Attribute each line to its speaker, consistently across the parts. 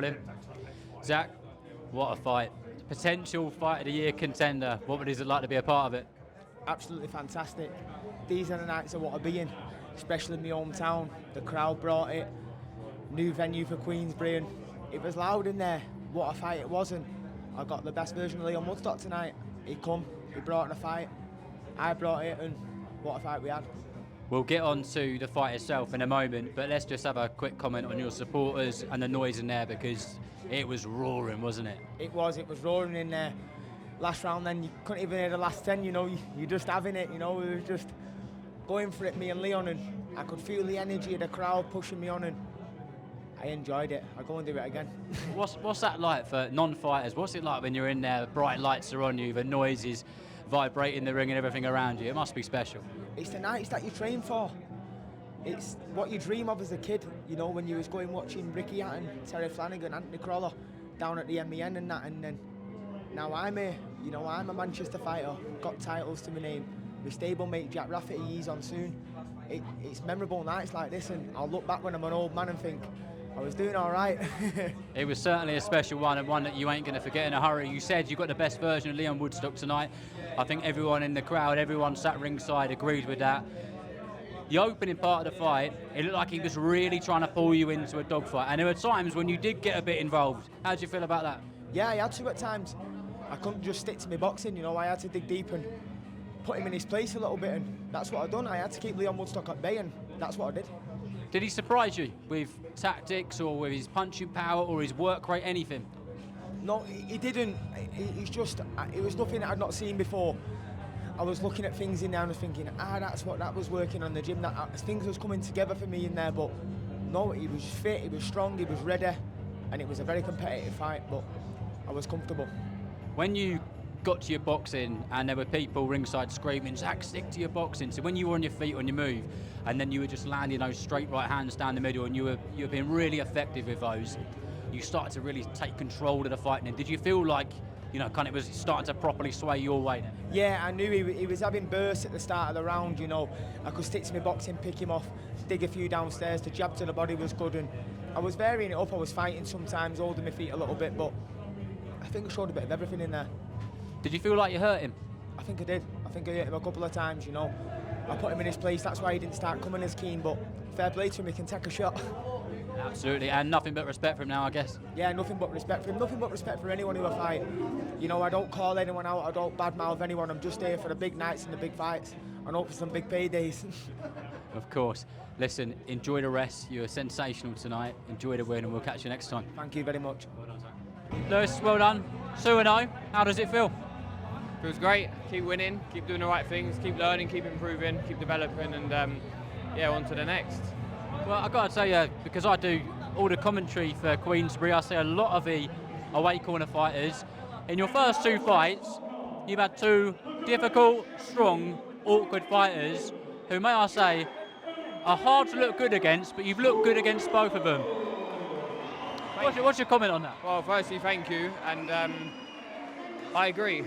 Speaker 1: Chamberlain. Zach, what a fight. Potential Fight of the Year contender. What would it like to be a part of it?
Speaker 2: Absolutely fantastic. These are the nights I want to be in, especially in my hometown. The crowd brought it. New venue for Queensberry, and it was loud in there. What a fight it was, and I got the best version of Leon Woodstock tonight. He brought in a fight. I brought it, and what a fight we had.
Speaker 1: We'll get on to the fight itself in a moment, but let's just have a quick comment on your supporters and the noise in there, because it was roaring, wasn't it?
Speaker 2: It was roaring in there. Last round then, you couldn't even hear the last 10, you know, you're just having it, you know, we were just going for it, me and Leon, and I could feel the energy of the crowd pushing me on, and I enjoyed it. I'll go and do it again.
Speaker 1: What's that like for non-fighters? What's it like when you're in there, bright lights are on you, the noise is vibrating the ring and everything around you? It must be special.
Speaker 2: It's the nights that you train for. It's what you dream of as a kid, you know, when you was going watching Ricky Hatton, Terry Flanagan, Anthony Crawler down at the MEN and that, and then now I'm here, you know, I'm a Manchester fighter, got titles to my name. My stablemate Jack Rafferty, he's on soon. It's memorable nights like this, and I'll look back when I'm an old man and think, I was doing all right.
Speaker 1: It was certainly a special one, and one that you ain't going to forget in a hurry. You said you got the best version of Leon Woodstock tonight. I think everyone in the crowd, everyone sat ringside agreed with that. The opening part of the fight, it looked like he was really trying to pull you into a dogfight, and there were times when you did get a bit involved. How did you feel about that?
Speaker 2: Yeah, I had to at times. I couldn't just stick to my boxing, you know, I had to dig deep and put him in his place a little bit, and that's what I done. I had to keep Leon Woodstock at bay, and that's what I did.
Speaker 1: Did he surprise you with tactics or with his punching power or his work rate, anything?
Speaker 2: No, he didn't. It was nothing that I'd not seen before. I was looking at things in there and was thinking, that's what that was working on the gym. Things was coming together for me in there, but no, he was fit, he was strong, he was ready, and it was a very competitive fight, but I was comfortable.
Speaker 1: When you got to your boxing and there were people ringside screaming, Zach, stick to your boxing. So when you were on your feet, on your move, and then you were just landing those straight right hands down the middle, and you were being really effective with those, you started to really take control of the fight. And did you feel like, you know, kind of was starting to properly sway your way then?
Speaker 2: Yeah, I knew he was having bursts at the start of the round, you know. I could stick to my boxing, pick him off, dig a few downstairs. The jab to the body was good, and I was varying it up. I was fighting sometimes, holding my feet a little bit, but I think I showed a bit of everything in there.
Speaker 1: Did you feel like you hurt him?
Speaker 2: I think I did. I think I hit him a couple of times, you know. I put him in his place, that's why he didn't start coming as keen, but fair play to him, he can take a shot.
Speaker 1: Absolutely, and nothing but respect for him now, I guess.
Speaker 2: Yeah, nothing but respect for him, nothing but respect for anyone who I fight. You know, I don't call anyone out, I don't badmouth anyone, I'm just here for the big nights and the big fights, and hope for some big paydays.
Speaker 1: Of course. Listen, enjoy the rest, you were sensational tonight, enjoy the win, and we'll catch you next time.
Speaker 2: Thank you very much.
Speaker 1: Well done, Zach. Lewis, well done. 2-0, how does it feel?
Speaker 3: Feels great. Keep winning, keep doing the right things, keep learning, keep improving, keep developing, and on to the next.
Speaker 1: Well, I've got to tell you, because I do all the commentary for Queensberry, I see a lot of the away corner fighters. In your first two fights, you've had two difficult, strong, awkward fighters who, may I say, are hard to look good against, but you've looked good against both of them. What's your comment on that?
Speaker 3: Well, firstly, thank you, and I agree.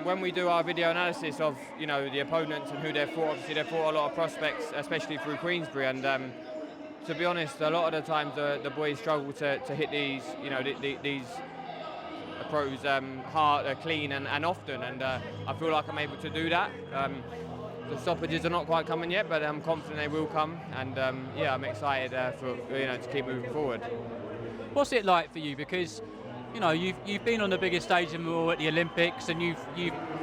Speaker 3: When we do our video analysis of, you know, the opponents and who they've fought, obviously they've fought a lot of prospects, especially through Queensberry, and to be honest, a lot of the times the boys struggle to hit these, you know, these pros hard, clean and often, and I feel like I'm able to do that. The stoppages are not quite coming yet, but I'm confident they will come, and I'm excited to keep moving forward.
Speaker 1: What's it like for you? Because, you know, you've been on the biggest stage of them all at the Olympics, and you've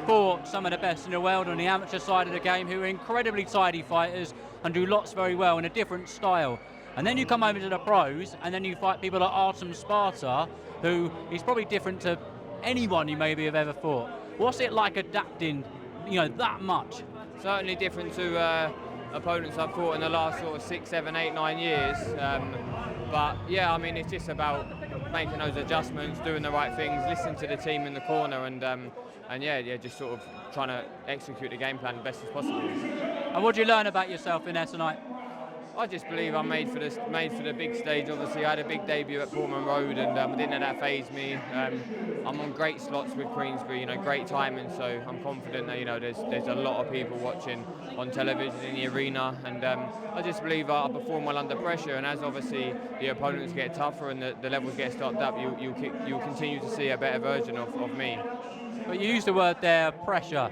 Speaker 1: fought some of the best in the world on the amateur side of the game, who are incredibly tidy fighters and do lots very well in a different style. And then you come over to the pros, and then you fight people like Artem Sparta, who is probably different to anyone you maybe have ever fought. What's it like adapting, you know, that much?
Speaker 3: Certainly different to opponents I've fought in the last sort of 6, 7, 8, 9 years. But yeah, I mean, it's just about making those adjustments, doing the right things, listening to the team in the corner, and just sort of trying to execute the game plan as best as possible.
Speaker 1: And what did you learn about yourself in there tonight?
Speaker 3: I just believe I'm made for the big stage. Obviously, I had a big debut at Portman Road, and didn't let that faze me. I'm on great slots with Queensberry, great timing. So I'm confident that there's a lot of people watching on television in the arena, and I just believe I perform well under pressure. And as obviously the opponents get tougher and the levels get stopped up, you'll continue to see a better version of me.
Speaker 1: But you used the word there, pressure.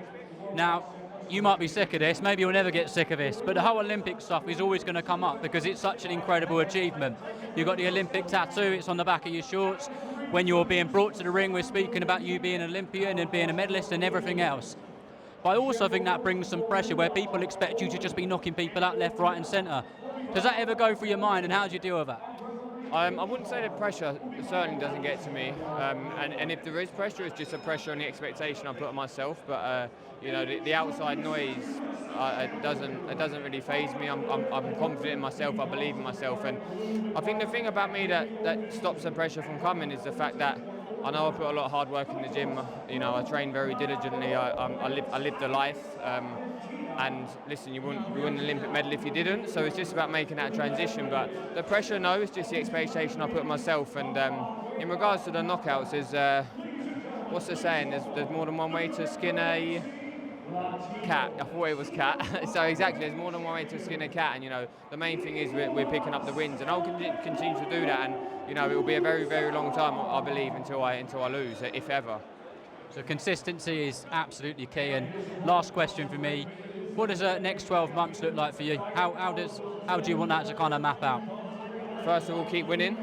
Speaker 1: Now, you might be sick of this, maybe you'll never get sick of this, but the whole Olympic stuff is always going to come up because it's such an incredible achievement. You've got the Olympic tattoo, it's on the back of your shorts. When you're being brought to the ring, we're speaking about you being an Olympian and being a medalist and everything else. But I also think that brings some pressure where people expect you to just be knocking people out left, right and centre. Does that ever go through your mind, and how do you deal with that?
Speaker 3: I wouldn't say the pressure certainly doesn't get to me, and if there is pressure, it's just a pressure and the expectation I put on myself. But the outside noise, it doesn't really faze me. I'm confident in myself. I believe in myself, and I think the thing about me that stops the pressure from coming is the fact that I know I put a lot of hard work in the gym. I train very diligently. I live the life. And listen, you wouldn't win an Olympic medal if you didn't, so it's just about making that transition. But the pressure, no, it's just the expectation I put on myself. And in regards to the knockouts, there's what's the saying? There's more than one way to skin a cat. I thought it was cat. So exactly, there's more than one way to skin a cat. And the main thing is we're picking up the wins, and I'll continue to do that. And it will be a very, very long time, I believe, until I lose, if ever.
Speaker 1: So consistency is absolutely key. And last question for me. What does the next 12 months look like for you? How do you want that to kind of map out?
Speaker 3: First of all, keep winning,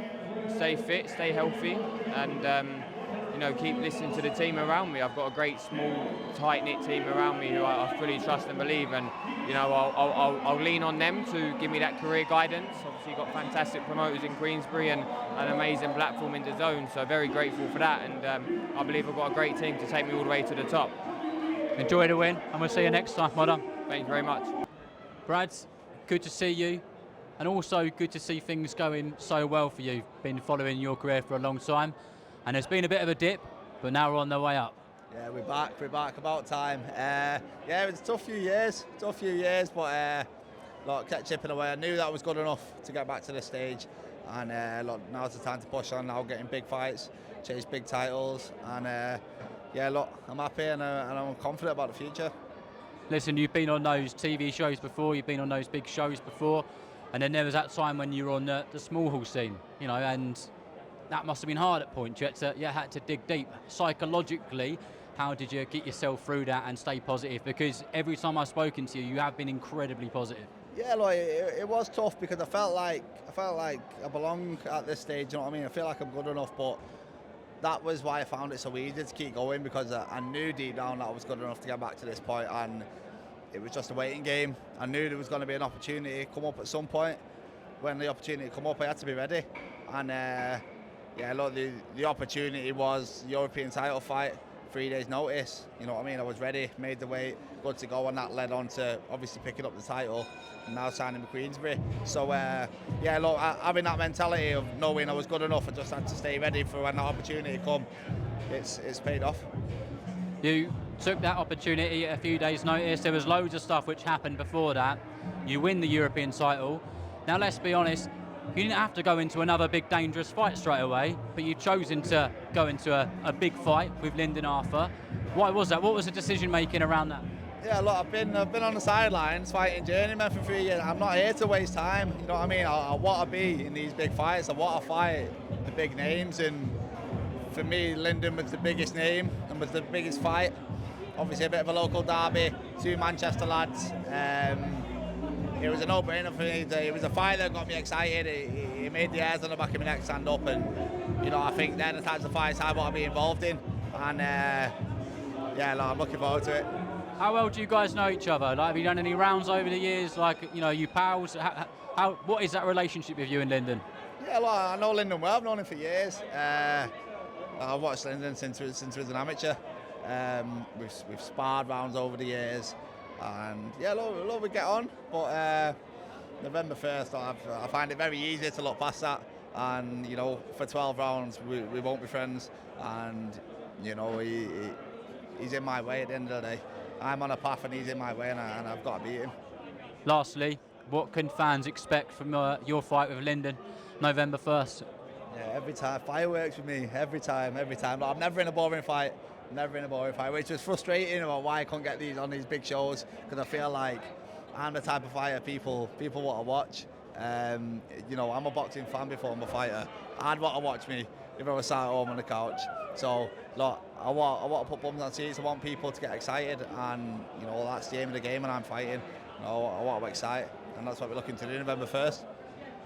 Speaker 3: stay fit, stay healthy, and keep listening to the team around me. I've got a great, small, tight-knit team around me who I fully trust and believe, and I'll lean on them to give me that career guidance. Obviously, you've got fantastic promoters in Queensberry and an amazing platform in the zone, so very grateful for that, and I believe I've got a great team to take me all the way to the top.
Speaker 1: Enjoy the win, and we'll see you next time. Well done.
Speaker 3: Thank you very much.
Speaker 1: Brad, good to see you, and also good to see things going so well for you. Been following your career for a long time, and there's been a bit of a dip, but now we're on the way up.
Speaker 4: Yeah, we're back, about time. It was a tough few years, but look, kept chipping away. I knew that was good enough to get back to this stage, and look, now's the time to push on. Now getting big fights, chase big titles, and look, I'm happy and I'm confident about the future.
Speaker 1: Listen, you've been on those TV shows before, you've been on those big shows before, and then there was that time when you were on the small hall scene, and that must have been hard at points. You had to dig deep. Psychologically, how did you get yourself through that and stay positive? Because every time I've spoken to you, you have been incredibly positive.
Speaker 4: Yeah, look, it was tough because I felt like I belong at this stage. You know what I mean? I feel like I'm good enough, but that was why I found it so easy to keep going, because I knew deep down that I was good enough to get back to this point, and it was just a waiting game. I knew there was going to be an opportunity come up at some point. When the opportunity come up, I had to be ready. And look, the opportunity was the European title fight, 3 days notice. You know what I mean? I was ready, made the weight, good to go, and that led on to obviously picking up the title and now signing with Queensberry. So look, having that mentality of knowing I was good enough, I just had to stay ready for when that opportunity come. It's paid off.
Speaker 1: You took that opportunity at a few days' notice. There was loads of stuff which happened before that. You win the European title. Now let's be honest, you didn't have to go into another big dangerous fight straight away, but you've chosen to go into a big fight with Lyndon Arthur. Why was that? What was the decision making around that?
Speaker 4: Yeah, look, I've been on the sidelines fighting journeyman for 3 years. I'm not here to waste time. You know what I mean? I want to be in these big fights. I want to fight the big names, and for me, Lyndon was the biggest name and was the biggest fight. Obviously, a bit of a local derby, 2 Manchester lads. It was a no-brainer for me. It was a fight that got me excited. It made the hairs on the back of my neck stand up, and I think they're the types of fights I want to be involved in. And I'm looking forward to it.
Speaker 1: How well do you guys know each other? Like, have you done any rounds over the years? Like, you pals? What is that relationship with you and Lyndon?
Speaker 4: Yeah, well, I know Lyndon well. I've known him for years. I've watched Lyndon since he was an amateur. We've sparred rounds over the years, and look, we get on. But November 1st, I find it very easy to look past that. And for 12 rounds, we won't be friends. And he's in my way at the end of the day. I'm on a path and he's in my way, and I've got to beat him.
Speaker 1: Lastly, What can fans expect from your fight with Lyndon, November 1st?
Speaker 4: Yeah, every time. Fireworks with me, every time. Like, I'm never in a boring fight. Which was frustrating about why I couldn't get these on these big shows, because I feel like I'm the type of fighter people want to watch. You know, I'm a boxing fan before I'm a fighter. I'd want to watch me if I was sat at home on the couch. So, look, I want to put bums on seats. I want people to get excited, and you know that's the aim of the game. And I'm fighting. You know, I want to excite, and that's what we're looking to do November 1st.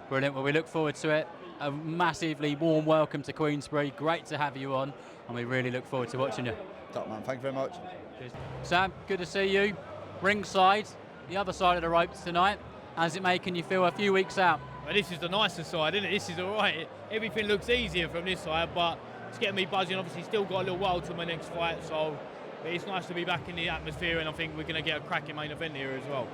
Speaker 1: Brilliant. Well, we look forward to it. A massively warm welcome to Queensberry. Great to have you on, and we really look forward to watching you.
Speaker 4: Top man. Thank you very much.
Speaker 1: Cheers. Sam, good to see you. Ringside, the other side of the ropes tonight. How's it making you feel a few weeks out?
Speaker 5: Well, this is the nicer side, isn't it? This is all right. Everything looks easier from this side, but it's getting me buzzing. Obviously, still got a little while to my next fight, so it's nice to be back in the atmosphere, and I think we're going to get a cracking main event here as well.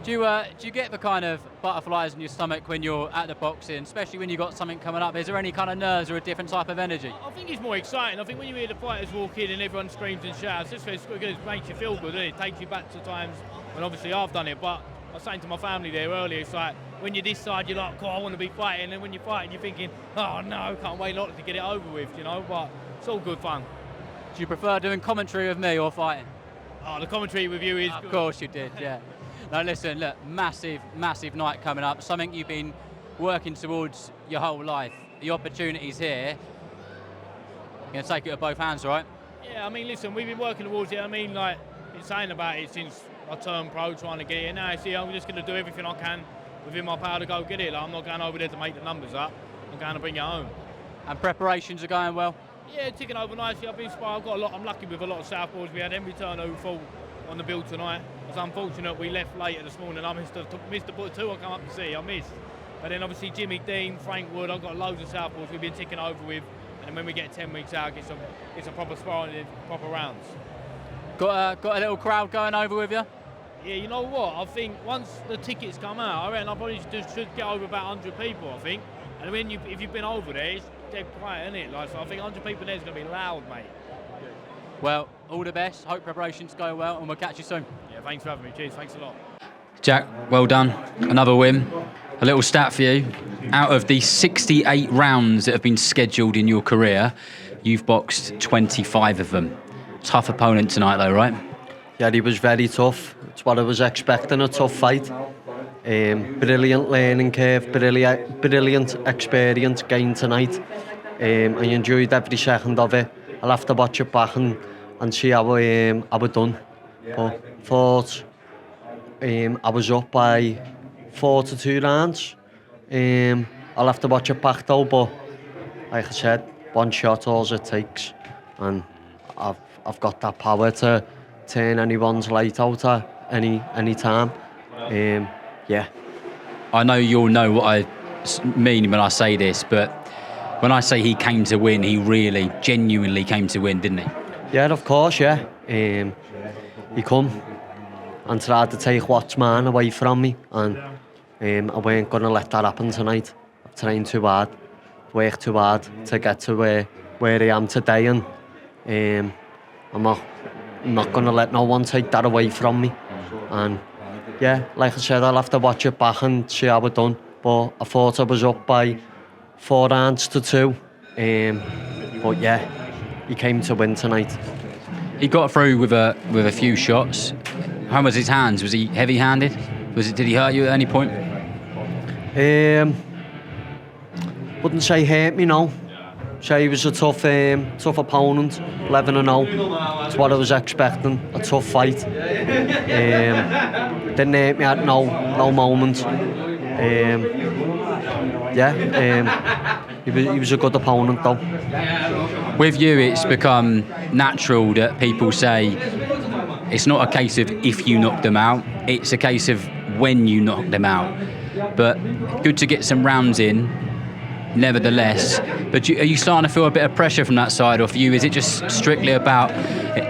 Speaker 1: Do you get the kind of butterflies in your stomach when you're at the boxing, especially when you've got something coming up? Is there any kind of nerves or a different type of energy?
Speaker 5: I think it's more exciting. I think when you hear the fighters walk in and everyone screams and shouts, it makes you feel good, doesn't it? It takes you back to times when obviously I've done it, but I was saying to my family there earlier, it's like when you're this side, you're like, God, I want to be fighting, and when you're fighting, you're thinking, oh no, can't wait to get it over with, you know, but it's all good fun.
Speaker 1: Do you prefer doing commentary with me or fighting?
Speaker 5: Oh, the commentary with you is
Speaker 1: Of
Speaker 5: good.
Speaker 1: course you did, yeah. Now listen, look, massive night coming up, something you've been working towards your whole life. The opportunity's here. You're going to take it with both hands, right?
Speaker 5: Yeah, I mean, listen, we've been working towards it. I mean, like, been saying about it since I turned pro, trying to get it. Now, see, I'm just going to do everything I can within my power to go get it. Like, I'm not going over there to make the numbers up. I'm going to bring it home.
Speaker 1: And preparations are going well?
Speaker 5: Yeah, ticking over nicely. I've been sparring. I'm lucky with a lot of southpaws. We had Henry Turner who fought on the bill tonight. It was unfortunate we left later this morning. I missed the two I come up to see. I missed. But then obviously Jimmy Dean, Frank Wood, I've got loads of southpaws we've been ticking over with. And when we get 10 weeks out, it's a proper sparring, proper rounds.
Speaker 1: Got a little crowd going over with you?
Speaker 5: Yeah, you know what? I think once the tickets come out, I reckon I probably should get over about 100 people, I think. And when if you've been over there, it's dead quiet, isn't it? Like, so I think 100 people there is going to be loud, mate.
Speaker 1: Well, all the best. Hope preparations go well, and we'll catch you soon.
Speaker 5: Yeah, thanks for having me. Cheers, thanks a lot.
Speaker 1: Jack, well done. Another win. A little stat for you. Out of the 68 rounds that have been scheduled in your career, you've boxed 25 of them. Tough opponent tonight, though, right?
Speaker 6: Yeah, he was very tough. It's what I was expecting, a tough fight. Brilliant learning curve, brilliant experience gained tonight. I enjoyed every second of it. I'll have to watch it back and see how we done. But thought I was up by 4 to 2 rounds. I'll have to watch it back though, but like I said, one shot all it takes, and I've got that power to turn anyone's light out at any time. Yeah.
Speaker 1: I know you'll know what I mean when I say this, but when I say he came to win, he really, genuinely came to win, didn't he?
Speaker 6: Yeah, of course, yeah. He come and tried to take what's mine away from me, and I weren't going to let that happen tonight. I've trained too hard, worked too hard to get to where I am today, and I'm not going to let no one take that away from me. And yeah, like I said, I'll have to watch it back and see how it done. But I thought I was up by 4 rounds to 2. But yeah, he came to win tonight.
Speaker 1: He got through with a few shots. How was his hands? Was he heavy-handed? Did he hurt you at any point?
Speaker 6: Wouldn't say hurt me, no. Say he was a tough opponent, 11-0. That's what I was expecting, a tough fight. Didn't hurt me at no moment. He was a good opponent though.
Speaker 1: With you, it's become natural that people say it's not a case of if you knock them out, it's a case of when you knock them out. But good to get some rounds in, nevertheless. But are you starting to feel a bit of pressure from that side, or for you, is it just strictly about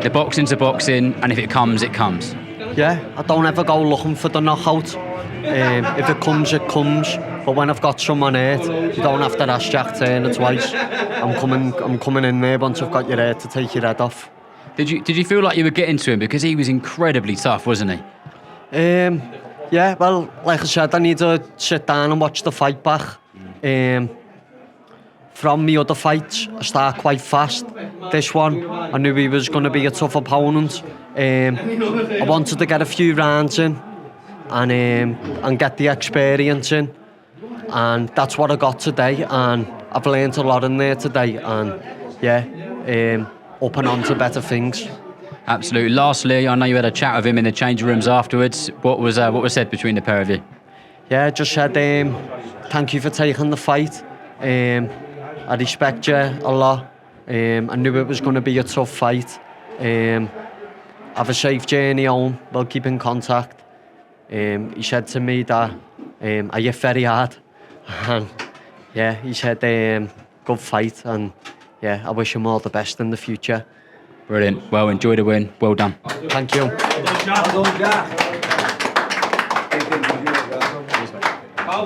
Speaker 1: the boxing's a boxing, and if it comes, it comes?
Speaker 6: Yeah, I don't ever go looking for the knockout. If it comes, it comes. But when I've got someone hurt, you don't have to ask Jack Turner twice. I'm coming in there once I've got your head to take your head off. Did
Speaker 1: you feel like you were getting to him, because he was incredibly tough, wasn't he?
Speaker 6: Yeah, well, like I said, I need to sit down and watch the fight back. From me other fights, I start quite fast. This one, I knew he was going to be a tough opponent. I wanted to get a few rounds in and get the experience in. And that's what I got today. And I've learned a lot in there today. And yeah, up and on to better things.
Speaker 1: Absolutely. Lastly, I know you had a chat with him in the changing rooms afterwards. What was said between the pair of you?
Speaker 6: Yeah, just said thank you for taking the fight. I respect you a lot. I knew it was going to be a tough fight. Have a safe journey home. We'll keep in contact. He said to me that I hit very hard. And yeah, he said good fight, and yeah, I wish him all the best in the future.
Speaker 1: Brilliant. Well, enjoy the win. Well done.
Speaker 6: Thank you.
Speaker 1: Cheers,